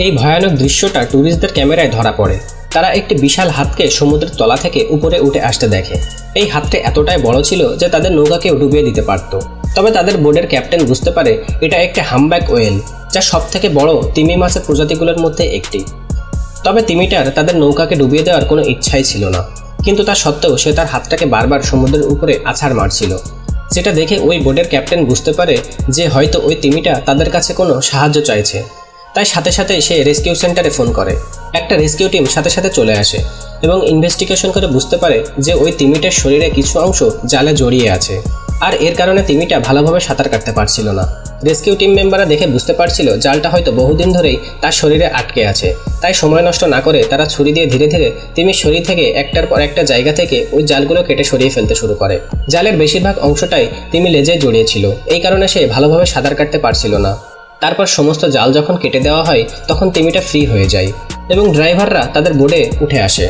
এই ভয়ানক দৃশ্যটা ট্যুরিস্টদের ক্যামেরায় ধরা পড়ে। তারা একটি বিশাল হাতকে সমুদ্রের তলা থেকে উপরে উঠে আসতে দেখে। এই হাতটি এতটাই বড় ছিল যে তাদের নৌকাকেও ডুবিয়ে দিতে পারত। তবে তাদের বোটের ক্যাপ্টেন বুঝতে পারে এটা একটি হামব্যাক ওয়েল, যা সবথেকে বড় তিমি মাছের প্রজাতিগুলোর মধ্যে একটি। তবে তিমিটার তাদের নৌকাকে ডুবিয়ে দেওয়ার কোনো ইচ্ছাই ছিল না, কিন্তু তা সত্ত্বেও সে তার হাতটাকে বারবার সমুদ্রের উপরে আছাড় মারছিল। যেটা দেখে ওই বোটের ক্যাপ্টেন বুঝতে পারে যে হয়তো ওই তিমিটা তাদের কাছে কোনো সাহায্য চাইছে। তাই সাথে সাথে সে রেস্কিউ সেন্টারে ফোন করে। একটা রেস্কিউ টিম সাথে সাথে চলে আসে এবং ইনভেস্টিগেশন করে বুঝতে পারে যে ওই তিমিটার শরীরে কিছু অংশ জালে জড়িয়ে আছে, আর এর কারণে তিমিটা ভালোভাবে সাঁতার কাটতে পারছিল না। রেস্কিউ টিম মেম্বাররা দেখে বুঝতে পারছিল জালটা হয়তো বহুদিন ধরেই তার শরীরে আটকে আছে। তাই সময় নষ্ট না করে তারা ছুরি দিয়ে ধীরে ধীরে তিমির শরীর থেকে একটার পর একটা জায়গা থেকে ওই জালগুলো কেটে সরিয়ে ফেলতে শুরু করে। জালের বেশিরভাগ অংশটাই তিমি লেজে জড়িয়েছিল, এই কারণে সে ভালোভাবে সাঁতার কাটতে পারছিল না। তারপর সমস্ত জাল যখন কেটে দেওয়া হয় তখন তিমিটা ফ্রি হয়ে যায় এবং ড্রাইভাররা তাদের বোটে উঠে আসে।